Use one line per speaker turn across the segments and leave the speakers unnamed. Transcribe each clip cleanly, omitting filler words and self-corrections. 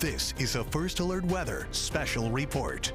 This is a First Alert Weather Special Report.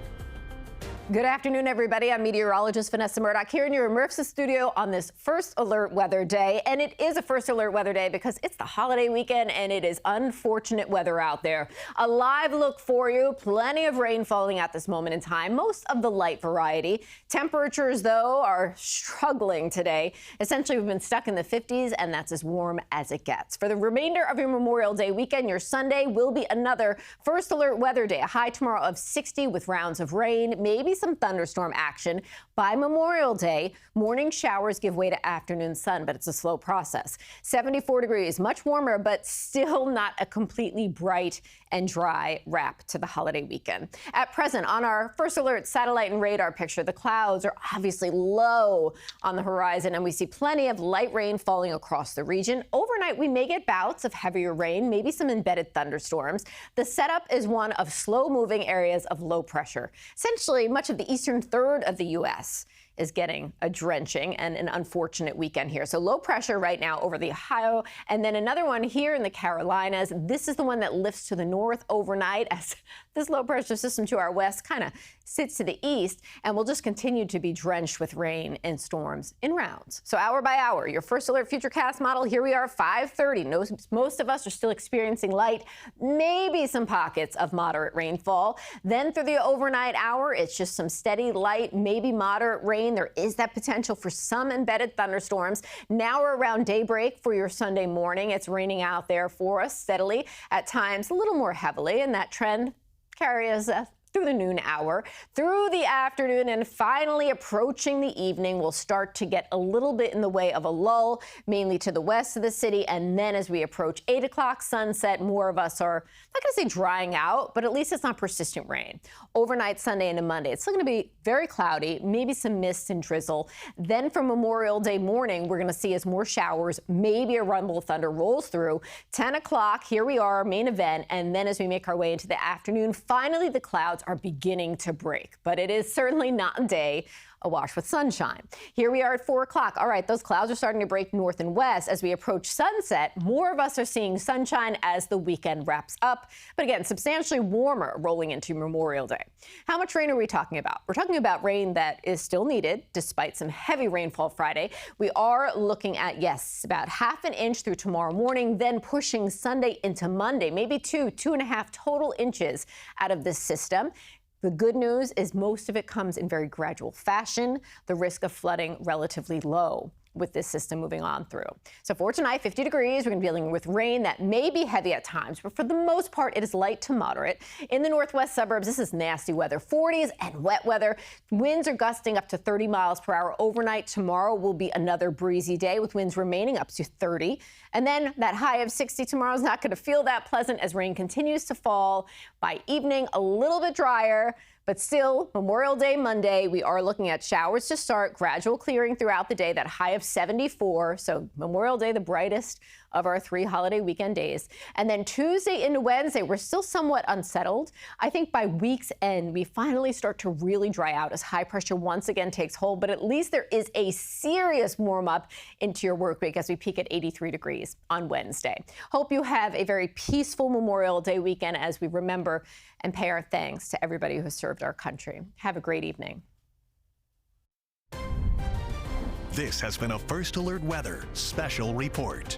Good afternoon, everybody. I'm meteorologist Vanessa Murdock here in your immersive studio on this First Alert Weather Day. And it is a First Alert Weather Day because it's the holiday weekend and it is unfortunate weather out there. A live look for you. Plenty of rain falling at this moment in time, most of the light variety. Temperatures, though, are struggling today. Essentially, we've been stuck in the 50s, and that's as warm as it gets. For the remainder of your Memorial Day weekend, your Sunday will be another First Alert Weather Day. A high tomorrow of 60 with rounds of rain, maybe some thunderstorm action. By Memorial Day, morning showers give way to afternoon sun, but it's a slow process. 74 degrees, much warmer, but still not a completely bright and dry wrap to the holiday weekend. At present, on our First Alert satellite and radar picture, the clouds are obviously low on the horizon, and we see plenty of light rain falling across the region. Overnight, we may get bouts of heavier rain, maybe some embedded thunderstorms. The setup is one of slow-moving areas of low pressure. Essentially, much of the eastern third of the U.S. is getting a drenching and an unfortunate weekend here. So low pressure right now over the Ohio, and then another one here in the Carolinas. This is the one that lifts to the north overnight as this low pressure system to our west kind of sits to the east, and we'll just continue to be drenched with rain and storms in rounds. So hour by hour, your First Alert Futurecast model, here we are, 5:30. Most of us are still experiencing light, maybe some pockets of moderate rainfall. Then through the overnight hour, it's just some steady light, maybe moderate rain. There is that potential for some embedded thunderstorms. Now we're around daybreak for your Sunday morning. It's raining out there for us steadily, at times a little more heavily, and that trend carries us through the noon hour, through the afternoon, and finally approaching the evening, we'll start to get a little bit in the way of a lull, mainly to the west of the city. And then as we approach 8 o'clock sunset, more of us are, I'm not going to say drying out, but at least it's not persistent rain. Overnight Sunday into Monday, it's still going to be very cloudy, maybe some mist and drizzle. Then for Memorial Day morning, we're going to see as more showers, maybe a rumble of thunder rolls through. 10 o'clock, here we are, main event. And then as we make our way into the afternoon, finally the clouds are beginning to break, but it is certainly not a day awash with sunshine. Here we are at 4 o'clock. All right, those clouds are starting to break north and west. As we approach sunset, more of us are seeing sunshine as the weekend wraps up. But again, substantially warmer rolling into Memorial Day. How much rain are we talking about? We're talking about rain that is still needed despite some heavy rainfall Friday. We are looking at, yes, about half an inch through tomorrow morning, then pushing Sunday into Monday, maybe 2.5 total inches out of this system. The good news is most of it comes in very gradual fashion. The risk of flooding relatively low with this system moving on through. So for tonight, 50 degrees. We're going to be dealing with rain that may be heavy at times, but for the most part, it is light to moderate. In the northwest suburbs, this is nasty weather, 40s and wet weather. Winds are gusting up to 30 miles per hour overnight. Tomorrow will be another breezy day with winds remaining up to 30. And then that high of 60 tomorrow is not going to feel that pleasant as rain continues to fall. By evening, a little bit drier. But still, Memorial Day Monday, we are looking at showers to start, gradual clearing throughout the day, that high of 74. So Memorial Day, the brightest of our 3 holiday weekend days. And then Tuesday into Wednesday, we're still somewhat unsettled. I think by week's end, we finally start to really dry out as high pressure once again takes hold. But at least there is a serious warm up into your work week as we peak at 83 degrees on Wednesday. Hope you have a very peaceful Memorial Day weekend as we remember and pay our thanks to everybody who has served our country. Have a great evening.
This has been a First Alert Weather Special Report.